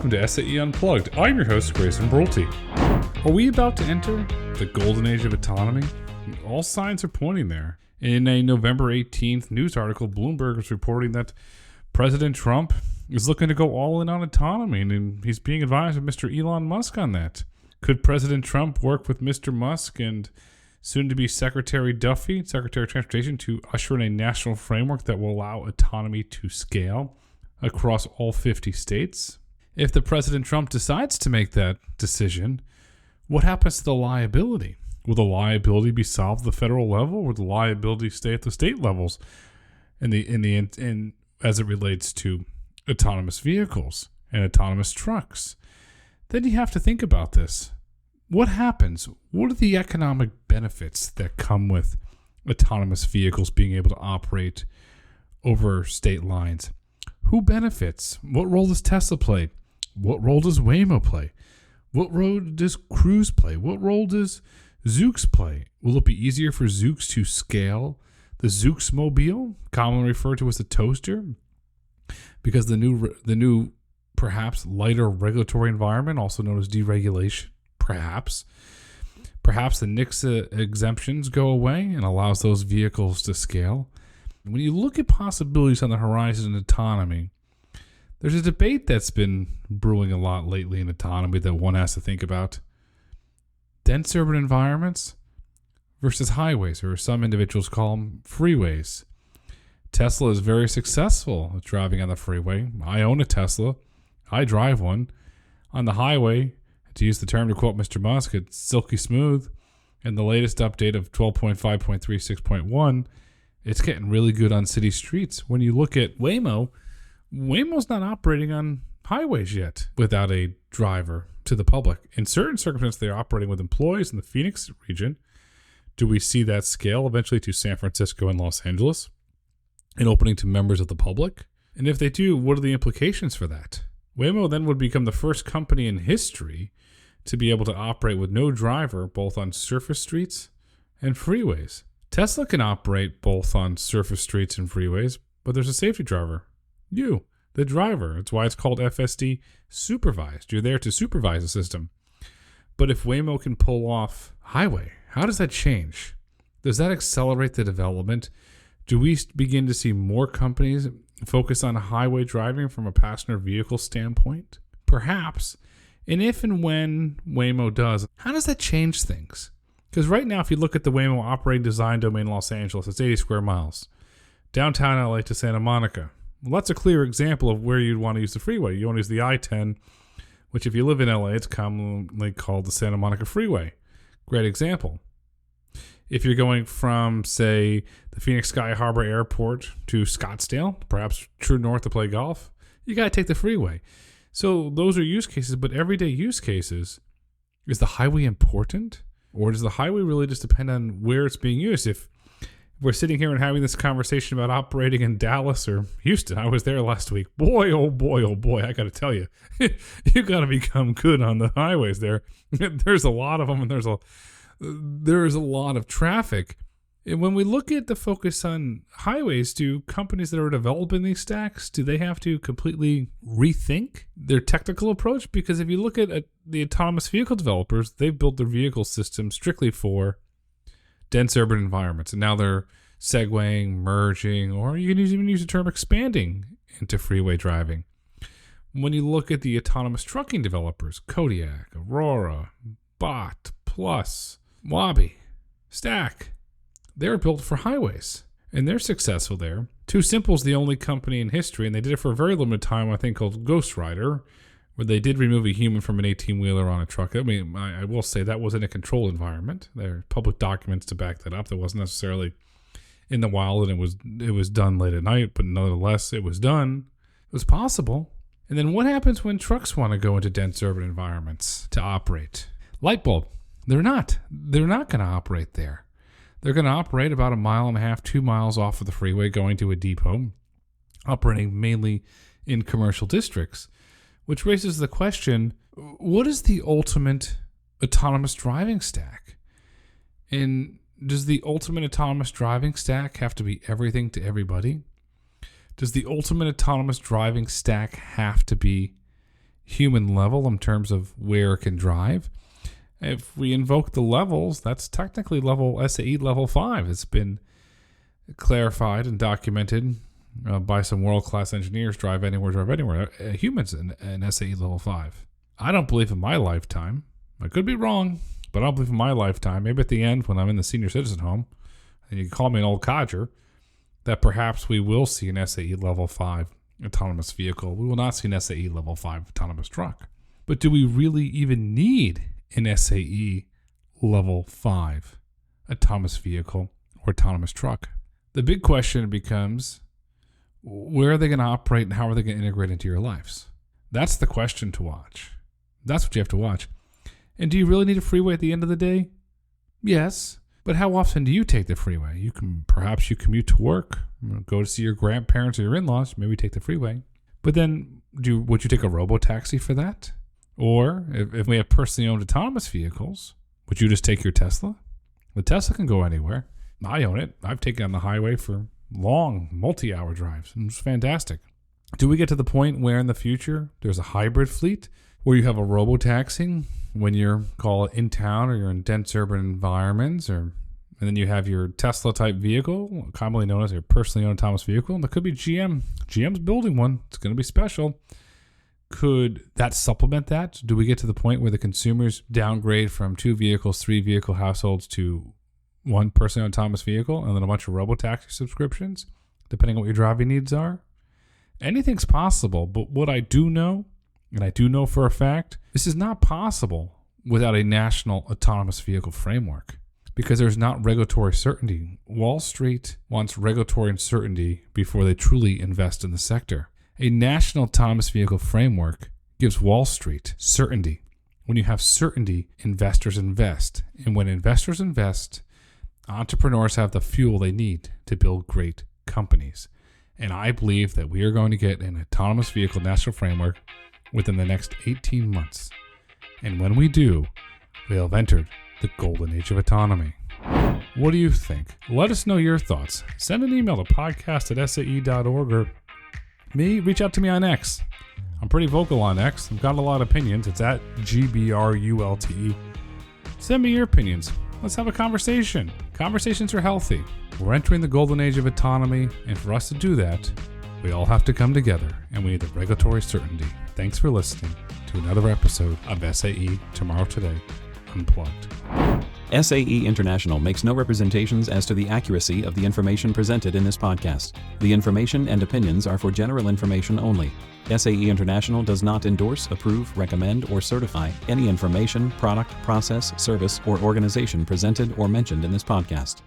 welcome to SAE Unplugged. I'm your host, Grayson Brulte. Are we about to enter the golden age of autonomy? All signs are pointing there. In a November 18th news article, Bloomberg was reporting that President Trump is looking to go all in on autonomy, and he's being advised by Mr. Elon Musk on that. Could President Trump work with Mr. Musk and soon-to-be Secretary Duffy, Secretary of Transportation, to usher in a national framework that will allow autonomy to scale across all 50 states? If the President Trump decides to make that decision, what happens to the liability? Will the liability be solved at the federal level, or will the liability stay at the state levels? In as it relates to autonomous vehicles and autonomous trucks, then you have to think about this. What happens? What are the economic benefits that come with autonomous vehicles being able to operate over state lines? Who benefits? What role does Tesla play? What role does Waymo play? What role does Cruise play? What role does Zoox play? Will it be easier for Zoox to scale the Zoox mobile, commonly referred to as the toaster, because the new perhaps lighter regulatory environment, also known as deregulation, perhaps the NHTSA exemptions go away and allows those vehicles to scale. When you look at possibilities on the horizon in autonomy, there's a debate that's been brewing a lot lately in autonomy that one has to think about. Dense urban environments versus highways, or some individuals call them freeways. Tesla is very successful at driving on the freeway. I own a Tesla. I drive one. On the highway, to use the term to quote Mr. Musk, it's silky smooth. And the latest update of 12.5.36.1, it's getting really good on city streets. When you look at Waymo's not operating on highways yet without a driver to the public. In certain circumstances, they're operating with employees in the Phoenix region. Do we see that scale eventually to San Francisco and Los Angeles and opening to members of the public? And if they do, what are the implications for that? Waymo then would become the first company in history to be able to operate with no driver both on surface streets and freeways. Tesla can operate both on surface streets and freeways, but there's a safety driver. You, the driver. That's why it's called FSD supervised. You're there to supervise the system. But if Waymo can pull off highway, how does that change? Does that accelerate the development? Do we begin to see more companies focus on highway driving from a passenger vehicle standpoint? Perhaps. And if and when Waymo does, how does that change things? Because right now, if you look at the Waymo operating design domain in Los Angeles, it's 80 square miles. Downtown LA to Santa Monica. Well, that's a clear example of where you'd want to use the freeway. You want to use the I-10, which if you live in LA, it's commonly called the Santa Monica Freeway. Great example. If you're going from, say, the Phoenix Sky Harbor Airport to Scottsdale, perhaps true north to play golf, you got to take the freeway. So those are use cases, but everyday use cases. Is the highway important? Or does the highway really just depend on where it's being used? If we're sitting here and having this conversation about operating in Dallas or Houston, I was there last week. Boy, oh boy, I got to tell you, you got to become good on the highways there. There's a lot of them, and there's a lot of traffic. And when we look at the focus on highways, do companies that are developing these stacks, do they have to completely rethink their technical approach? Because if you look at the autonomous vehicle developers, they've built their vehicle system strictly for dense urban environments. And now they're segueing, merging, or you can even use the term expanding into freeway driving. When you look at the autonomous trucking developers, Kodiak, Aurora, Bot, Plus, Wabi, Stack, they're built for highways, and they're successful there. Too Simple is the only company in history, and they did it for a very limited time, I think, called Ghost Rider, where they did remove a human from an 18-wheeler on a truck. I mean, I will say that was in a controlled environment. There are public documents to back that up. That wasn't necessarily in the wild, and it was done late at night, but nonetheless, it was done. It was possible. And then what happens when trucks want to go into dense urban environments to operate? Light bulb. They're not going to operate there. They're going to operate about 1.5 miles, 2 miles off of the freeway going to a depot, operating mainly in commercial districts, which raises the question, what is the ultimate autonomous driving stack? And does the ultimate autonomous driving stack have to be everything to everybody? Does the ultimate autonomous driving stack have to be human level in terms of where it can drive. If we invoke the levels, that's technically level SAE level 5. It's been clarified and documented by some world-class engineers. Drive anywhere. Humans in SAE level 5. I don't believe in my lifetime. I could be wrong, but I don't believe in my lifetime. Maybe at the end when I'm in the senior citizen home, and you can call me an old codger, that perhaps we will see an SAE level 5 autonomous vehicle. We will not see an SAE level 5 autonomous truck. But do we really even need an SAE level 5 autonomous vehicle or autonomous truck? The big question becomes, where are they going to operate and how are they going to integrate into your lives? That's the question to watch. That's what you have to watch. And do you really need a freeway at the end of the day? Yes. But how often do you take the freeway? Perhaps you commute to work, go to see your grandparents or your in-laws, maybe take the freeway. But then would you take a robo-taxi for that? Or if we have personally owned autonomous vehicles, would you just take your Tesla? The Tesla can go anywhere. I own it. I've taken it on the highway for long, multi-hour drives. And it's fantastic. Do we get to the point where in the future there's a hybrid fleet where you have a robo-taxing when you're, call it, in town or you're in dense urban environments, and then you have your Tesla-type vehicle, commonly known as your personally owned autonomous vehicle, and that could be GM. GM's building one. It's going to be special. Could that supplement that? Do we get to the point where the consumers downgrade from 2 vehicles, 3 vehicle households to 1 personally owned autonomous vehicle and then a bunch of robo-taxi subscriptions, depending on what your driving needs are? Anything's possible, but what I do know, and I do know for a fact, this is not possible without a national autonomous vehicle framework because there's not regulatory certainty. Wall Street wants regulatory certainty before they truly invest in the sector. A national autonomous vehicle framework gives Wall Street certainty. When you have certainty, investors invest. And when investors invest, entrepreneurs have the fuel they need to build great companies. And I believe that we are going to get an autonomous vehicle national framework within the next 18 months. And when we do, we'll have entered the golden age of autonomy. What do you think? Let us know your thoughts. Send an email to podcast@sae.org or reach out to me on X. I'm pretty vocal on X. I've got a lot of opinions. It's at GBRULTE. Send me your opinions. Let's have a conversation. Conversations are healthy. We're entering the golden age of autonomy, and for us to do that, we all have to come together, and we need the regulatory certainty. Thanks for listening to another episode of SAE Tomorrow Today Unplugged. SAE International makes no representations as to the accuracy of the information presented in this podcast. The information and opinions are for general information only. SAE International does not endorse, approve, recommend, or certify any information, product, process, service, or organization presented or mentioned in this podcast.